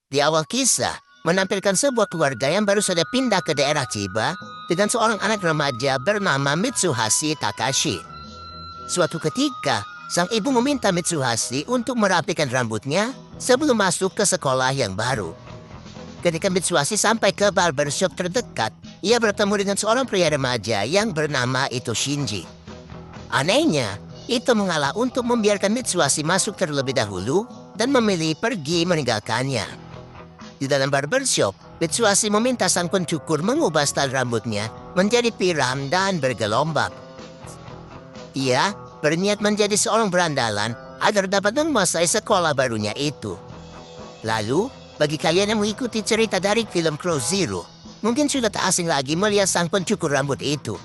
Di awal kisah, menampilkan sebuah keluarga yang baru saja pindah ke daerah Chiba dengan seorang anak remaja bernama Mitsuhashi Takashi. Suatu ketika, sang ibu meminta Mitsuhashi untuk merapikan rambutnya sebelum masuk ke sekolah yang baru. Ketika Mitsuhashi sampai ke barbershop terdekat, ia bertemu dengan seorang pria remaja yang bernama Ito Shinji. Anehnya, Ito mengalah untuk membiarkan Mitsuhashi masuk terlebih dahulu dan memilih pergi meninggalkannya. Di dalam barbershop, Mitsuhashi meminta sang pencukur mengubah style rambutnya menjadi piram dan bergelombang. Ia berniat menjadi seorang berandalan agar dapat menguasai sekolah barunya itu. Lalu, bagi kalian yang mengikuti cerita dari film Crow Zero, mungkin sudah tak asing lagi melihat sang pencukur rambut itu.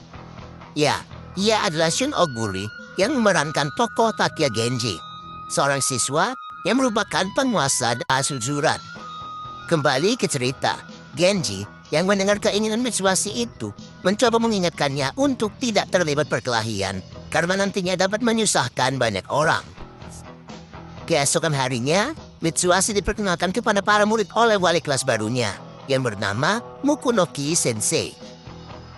Ya, ia adalah Shun Oguri yang memerankan tokoh Takia Genji, seorang siswa yang merupakan penguasa Asuzuran. Kembali ke cerita, Genji yang mendengar keinginan Mitsuhashi itu mencoba mengingatkannya untuk tidak terlibat perkelahian karena nantinya dapat menyusahkan banyak orang. Keesokan harinya, Mitsuhashi diperkenalkan kepada para murid oleh wali kelas barunya yang bernama Mukunoki Sensei.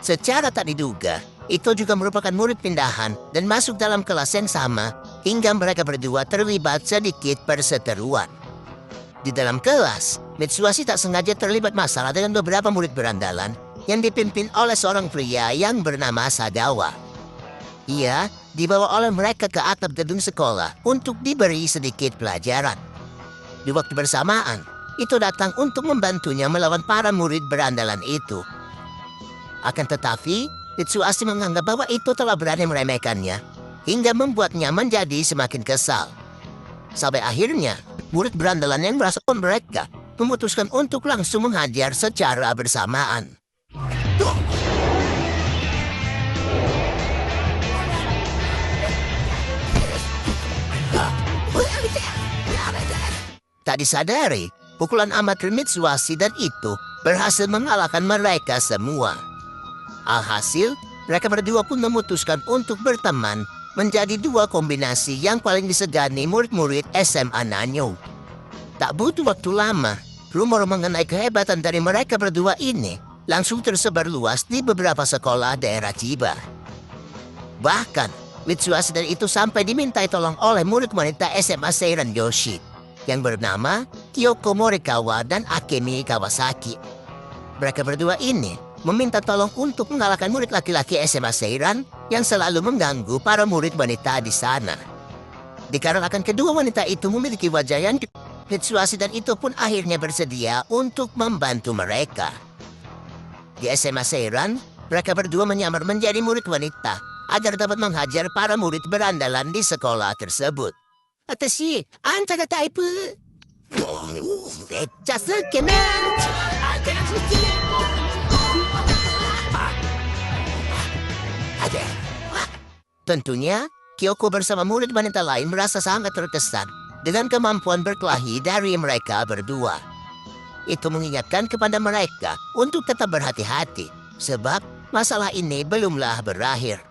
Secara tak diduga, Ito juga merupakan murid pindahan dan masuk dalam kelas yang sama hingga mereka berdua terlibat sedikit perseteruan. Di dalam kelas, Mitsuhashi tak sengaja terlibat masalah dengan beberapa murid berandalan yang dipimpin oleh seorang pria yang bernama Sadawa. Ia dibawa oleh mereka ke atap gedung sekolah untuk diberi sedikit pelajaran. Di waktu bersamaan, Ito datang untuk membantunya melawan para murid berandalan itu. Akan tetapi, Mitsuhashi menganggap bahwa Ito telah berani meremehkannya hingga membuatnya menjadi semakin kesal. Sampai akhirnya, murid berandalan yang merasakkan mereka memutuskan untuk langsung menghajar secara bersamaan. Tak disadari, pukulan amatir Mitsuhashi dan Ito berhasil mengalahkan mereka semua. Alhasil, mereka berdua pun memutuskan untuk berteman menjadi dua kombinasi yang paling disegani murid-murid SMA Nanyo. Tak butuh waktu lama, rumor mengenai kehebatan dari mereka berdua ini langsung tersebar luas di beberapa sekolah daerah Chiba. Bahkan, Mitsuhashi dan Ito sampai dimintai tolong oleh murid wanita SMA Seiran Yoshi yang bernama Kyoko Morikawa dan Akemi Kawasaki. Mereka berdua ini meminta tolong untuk mengalahkan murid laki-laki SMA Seiran yang selalu mengganggu para murid wanita di sana. Dikarenakan kedua wanita itu memiliki wajah yang Mitsuhashi dan Ito pun akhirnya bersedia untuk membantu mereka. Di SMA Seiran, mereka berdua menyamar menjadi murid wanita agar dapat menghajar para murid berandalan di sekolah tersebut. Atashi, anta ga type. Just a comment. Tentunya, Kyoko bersama murid wanita lain merasa sangat terkesan dengan kemampuan berkelahi dari mereka berdua. Itu mengingatkan kepada mereka untuk tetap berhati-hati, sebab masalah ini belumlah berakhir.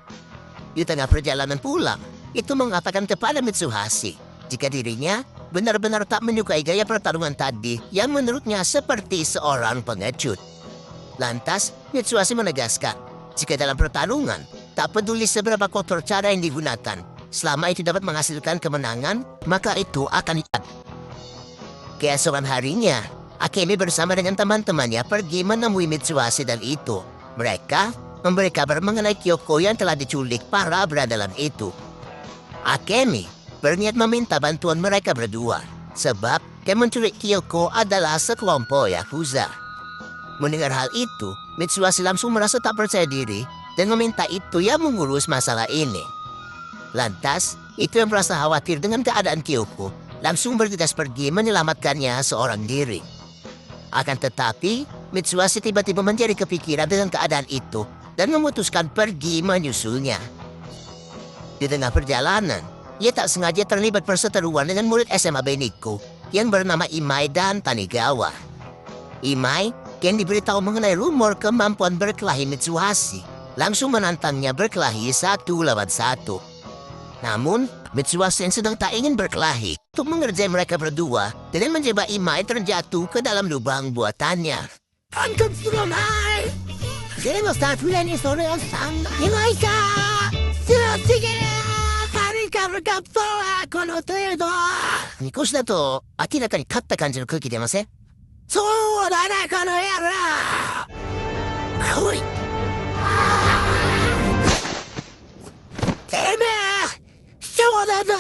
Di tengah perjalanan pulang, itu mengatakan kepada Mitsuhashi jika dirinya benar-benar tak menyukai gaya pertarungan tadi yang menurutnya seperti seorang pengecut. Lantas, Mitsuhashi menegaskan jika dalam pertarungan, tak peduli seberapa kotor cara yang digunakan, selama itu dapat menghasilkan kemenangan, maka itu akan hitam. Keesokan harinya, Akemi bersama dengan teman-temannya pergi menemui Mitsuhashi dan Ito. Mereka memberi kabar mengenai Kyoko yang telah diculik para berandalan itu. Akemi berniat meminta bantuan mereka berdua, sebab yang menculik Kyoko adalah sekelompok Yakuza. Mendengar hal itu, Mitsuhashi langsung merasa tak percaya diri dan meminta Ito yang mengurus masalah ini. Lantas, Ito yang merasa khawatir dengan keadaan Kyoko langsung bergegas pergi menyelamatkannya seorang diri. Akan tetapi, Mitsuhashi tiba-tiba menjadi kepikiran dengan keadaan itu dan memutuskan pergi menyusulnya. Di tengah perjalanan, ia tak sengaja terlibat perseteruan dengan murid SMA Beniko yang bernama Imai dan Tanigawa. Imai, yang diberitahu mengenai rumor kemampuan berkelahi Mitsuhashi, langsung menantangnya berkelahi 1 lawan 1. Namun, Mitsuhasi yang sedang tak ingin berkelahi untuk mengerjai mereka berdua dengan mencoba Imai terjatuh ke dalam lubang buatannya. Angkat Suramai! Saya start with any sort of sound. Imai ka! Sige! Kari ka berkapto ako no tedo! 少しだと明らかに勝った感じの空気出ません？そうだな、この野郎！ほい！てめえ！そうだぞ！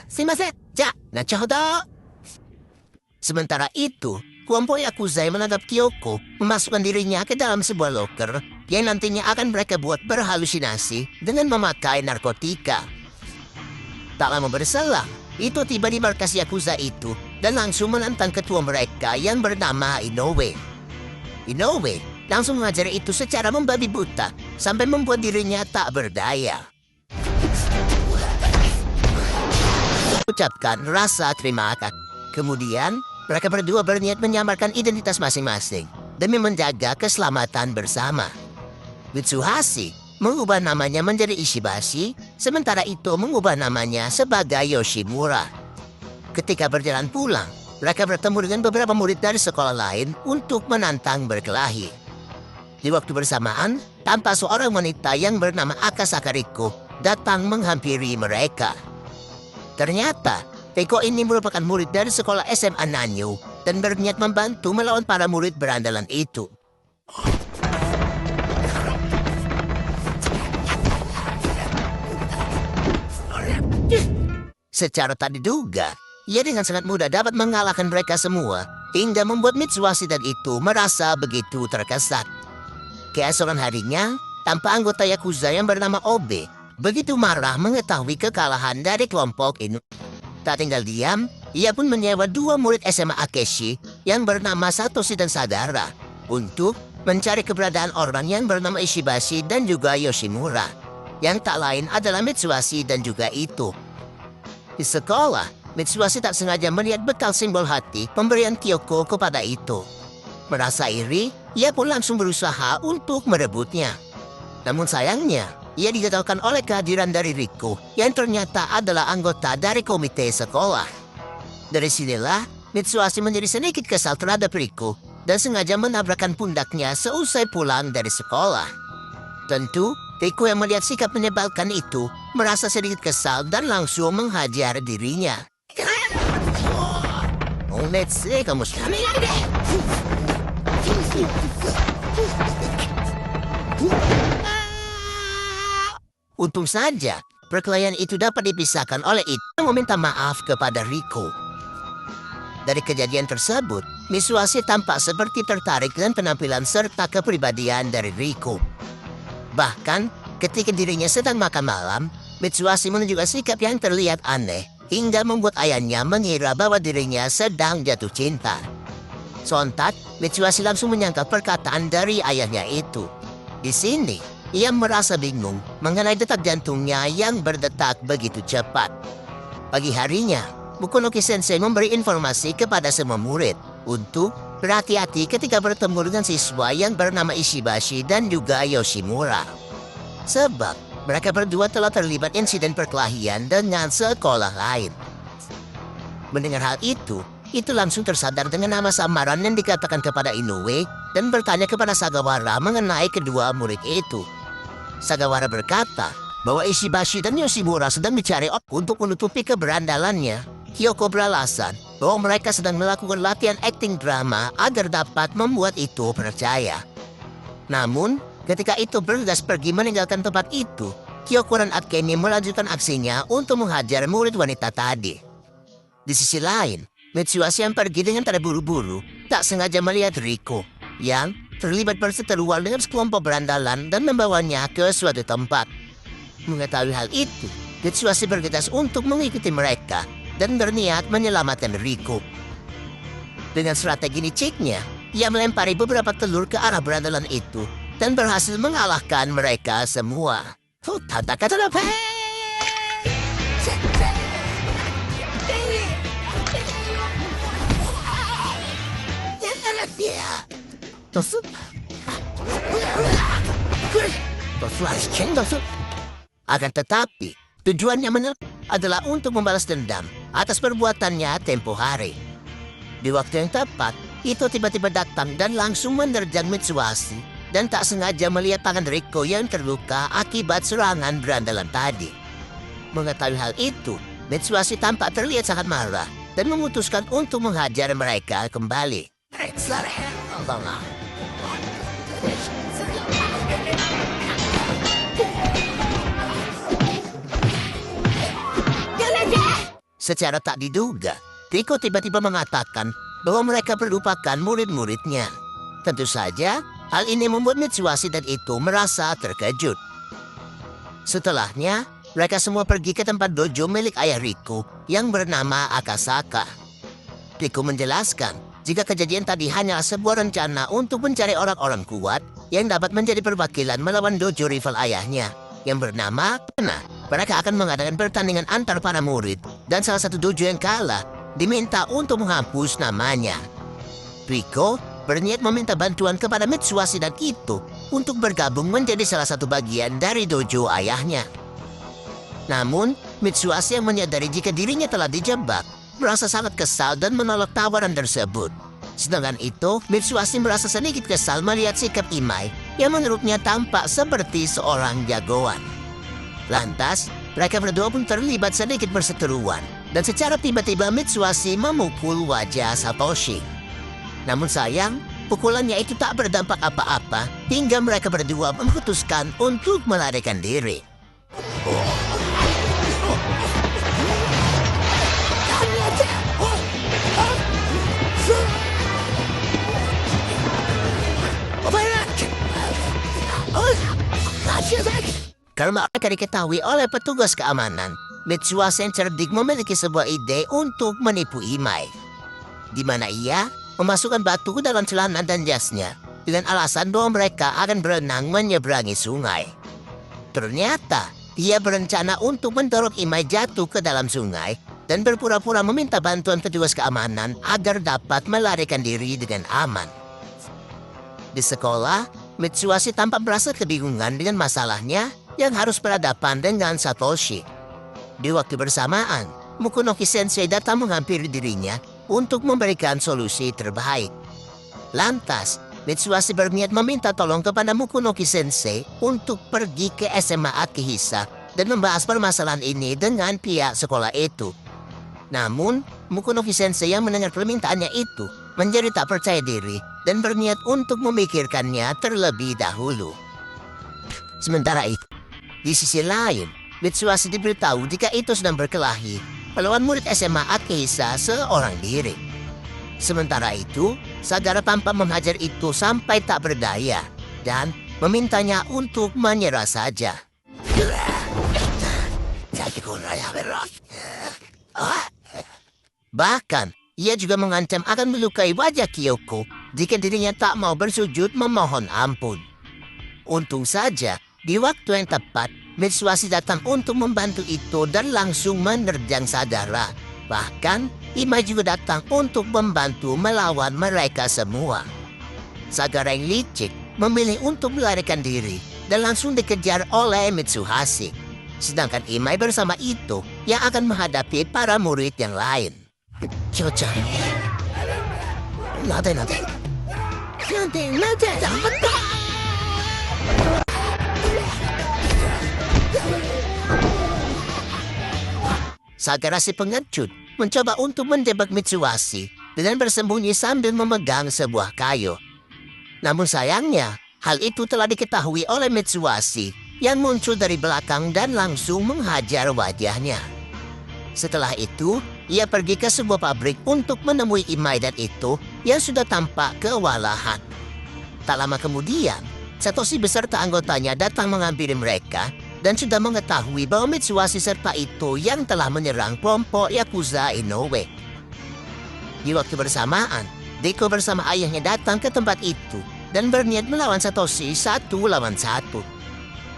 すいません。じゃあ、後ほど。Sementara itu, kelompok Yakuza yang menangkap Kyoko memasukkan dirinya ke dalam sebuah loker yang nantinya akan mereka buat berhalusinasi dengan memakai narkotika. Tak lama berselang, itu tiba di markas Yakuza itu dan langsung menantang ketua mereka yang bernama Inoue. Inoue langsung mengajari itu secara membabi buta sampai membuat dirinya tak berdaya. Ucapkan rasa terima kasih. Kemudian, mereka berdua berniat menyamarkan identitas masing-masing demi menjaga keselamatan bersama. Mitsuhashi mengubah namanya menjadi Ishibashi, sementara itu mengubah namanya sebagai Yoshimura. Ketika berjalan pulang, mereka bertemu dengan beberapa murid dari sekolah lain untuk menantang berkelahi. Di waktu bersamaan, tampak seorang wanita yang bernama Akasaka Riko datang menghampiri mereka. Ternyata, Reiko ini merupakan murid dari sekolah SMA Nanyo dan berniat membantu melawan para murid berandalan itu. Secara tak diduga, ia dengan sangat mudah dapat mengalahkan mereka semua hingga membuat Mitsuhashi dan itu merasa begitu terkesan. Keesokan harinya, tanpa anggota Yakuza yang bernama Obe begitu marah mengetahui kekalahan dari kelompok ini. Tak tinggal diam, ia pun menyewa dua murid SMA Akeshi yang bernama Satoshi dan Sadara untuk mencari keberadaan orang yang bernama Ishibashi dan juga Yoshimura, yang tak lain adalah Mitsuhashi dan juga itu. Di sekolah, Mitsuhashi tak sengaja melihat bekal simbol hati pemberian Kyoko kepada itu. Merasa iri, ia pun langsung berusaha untuk merebutnya. Namun sayangnya, ia digagalkan oleh kehadiran dari Riko yang ternyata adalah anggota dari komite sekolah. Dari sinilah, Mitsuhashi menjadi sedikit kesal terhadap Riko dan sengaja menabrakkan pundaknya seusai pulang dari sekolah. Tentu, Riko yang melihat sikap menyebalkan itu merasa sedikit kesal dan langsung menghajar dirinya. Oh, let's see, kamu Untung saja, perkelahian itu dapat dipisahkan oleh itu yang meminta maaf kepada Riko. Dari kejadian tersebut, Mitsuhashi tampak seperti tertarik dengan penampilan serta kepribadian dari Riko. Bahkan, ketika dirinya sedang makan malam, Mitsuhashi menunjukkan sikap yang terlihat aneh hingga membuat ayahnya mengira bahwa dirinya sedang jatuh cinta. Sontak, Mitsuhashi langsung menyangkal perkataan dari ayahnya itu. Di sini, ia merasa bingung mengenai detak jantungnya yang berdetak begitu cepat. Pagi harinya, Bukunoki Sensei memberi informasi kepada semua murid untuk berhati-hati ketika bertemu dengan siswa yang bernama Ishibashi dan juga Yoshimura. Sebab mereka berdua telah terlibat insiden perkelahian dengan sekolah lain. Mendengar hal itu langsung tersadar dengan nama samaran yang dikatakan kepada Inoue dan bertanya kepada Sagawara mengenai kedua murid itu. Sagawara berkata bahwa Ishibashi dan Yoshimura sedang mencari untuk menutupi keberandalannya. Kyoko beralasan bahwa mereka sedang melakukan latihan akting drama agar dapat membuat itu percaya. Namun, ketika itu bergegas pergi meninggalkan tempat itu, Kyoko dan Akemi melanjutkan aksinya untuk menghajar murid wanita tadi. Di sisi lain, Mitsuhashi yang pergi dengan terburu-buru tak sengaja melihat Riko yang terlibat perseteruan dengan sekelompok berandalan dan membawanya ke suatu tempat. Mengetahui hal itu, Mitsuhashi bergegas untuk mengikuti mereka dan berniat menyelamatkan Riko. Dengan strategi liciknya, ia melempari beberapa telur ke arah berandalan itu dan berhasil mengalahkan mereka semua. Akan tetapi, Tujuannya adalah untuk membalas dendam atas perbuatannya tempo hari. Di waktu yang tepat, itu tiba-tiba datang dan langsung menerjang Mitsuhashi dan tak sengaja melihat tangan Riko yang terluka akibat serangan berandalan tadi. Mengetahui hal itu, Mitsuhashi tampak terlihat sangat marah dan memutuskan untuk menghajar mereka kembali. Secara tak diduga, Riko tiba-tiba mengatakan bahwa mereka merupakan murid-muridnya. Tentu saja, hal ini membuat Mitsuhashi dan Ito merasa terkejut. Setelahnya, mereka semua pergi ke tempat dojo milik ayah Riko yang bernama Akasaka. Riko menjelaskan jika kejadian tadi hanyalah sebuah rencana untuk mencari orang-orang kuat yang dapat menjadi perwakilan melawan dojo rival ayahnya yang bernama Kena. Mereka akan mengadakan pertandingan antar para murid dan salah satu dojo yang kalah diminta untuk menghapus namanya. Riko berniat meminta bantuan kepada Mitsuhashi dan Ito untuk bergabung menjadi salah satu bagian dari dojo ayahnya. Namun, Mitsuhashi yang menyadari jika dirinya telah dijebak, merasa sangat kesal dan menolak tawaran tersebut. Sedangkan itu, Mitsuhashi merasa sedikit kesal melihat sikap Imai yang menurutnya tampak seperti seorang jagoan. Lantas, mereka berdua pun terlibat sedikit perseteruan dan secara tiba-tiba Mitsuhashi memukul wajah Satoshi. Namun sayang, pukulannya itu tak berdampak apa-apa hingga mereka berdua memutuskan untuk melarikan diri. Karena mereka diketahui oleh petugas keamanan, Mitsuhashi yang cerdik memiliki sebuah ide untuk menipu Imai, di mana ia memasukkan batu ke dalam celana dan jasnya dengan alasan bahwa mereka akan berenang menyeberangi sungai. Ternyata, ia berencana untuk mendorong Imai jatuh ke dalam sungai dan berpura-pura meminta bantuan petugas keamanan agar dapat melarikan diri dengan aman. Di sekolah, Mitsuhashi tampak merasa kebingungan dengan masalahnya yang harus berhadapan dengan Satoshi. Di waktu bersamaan, Mukonoki Sensei datang menghampiri dirinya untuk memberikan solusi terbaik. Lantas, Mitsuhashi berniat meminta tolong kepada Mukonoki Sensei untuk pergi ke SMA Akihisa dan membahas permasalahan ini dengan pihak sekolah itu. Namun, Mukonoki Sensei yang mendengar permintaannya itu menjadi tak percaya diri dan berniat untuk memikirkannya terlebih dahulu. Sementara itu, di sisi lain, Mitsuhashi diberitahu jika itu sedang berkelahi melawan murid SMA Akihisa seorang diri. Sementara itu, Sagara tampak menghajar itu sampai tak berdaya dan memintanya untuk menyerah saja. Bahkan, ia juga mengancam akan melukai wajah Kyoko jika dirinya tak mau bersujud memohon ampun. Untung saja, di waktu yang tepat, Mitsuhashi datang untuk membantu itu dan langsung menerjang Sagara. Bahkan, Imai juga datang untuk membantu melawan mereka semua. Sagara yang licik memilih untuk melarikan diri dan langsung dikejar oleh Mitsuhashi. Sedangkan Imai bersama itu yang akan menghadapi para murid yang lain. Kyo-chan. Nade. Sagara si pengecut mencoba untuk menjebak Mitsuhashi dengan bersembunyi sambil memegang sebuah kayu. Namun sayangnya, hal itu telah diketahui oleh Mitsuhashi yang muncul dari belakang dan langsung menghajar wajahnya. Setelah itu, ia pergi ke sebuah pabrik untuk menemui Imai dan itu yang sudah tampak kewalahan. Tak lama kemudian, Satoshi beserta anggotanya datang menghampiri mereka dan sudah mengetahui bahwa Mitsuhashi serta itu yang telah menyerang kelompok Yakuza Inoue. Di waktu bersamaan, Deiko bersama ayahnya datang ke tempat itu dan berniat melawan Satoshi 1 lawan 1.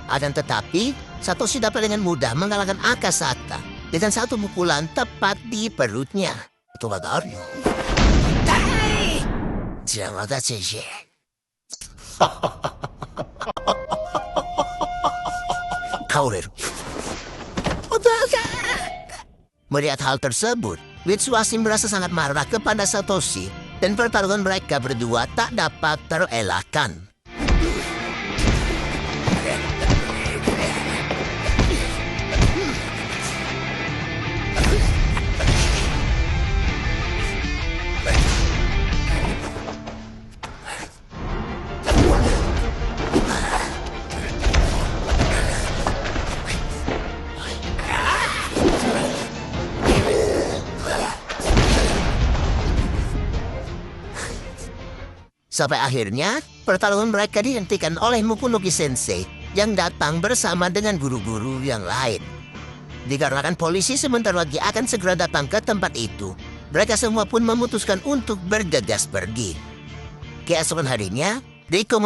Akan tetapi, Satoshi dapat dengan mudah mengalahkan Akasaka dengan satu pukulan tepat di perutnya. Melihat hal tersebut, Witsuhashi merasa sangat marah kepada Satoshi dan pertarungan mereka berdua tak dapat terelakkan. Sampai akhirnya, pertarungan mereka dihentikan oleh Mokunogi Sensei yang datang bersama dengan guru-guru yang lain. Dikarenakan polisi sebentar lagi akan segera datang ke tempat itu, mereka semua pun memutuskan untuk bergegas pergi. Keesokan harinya, Reiko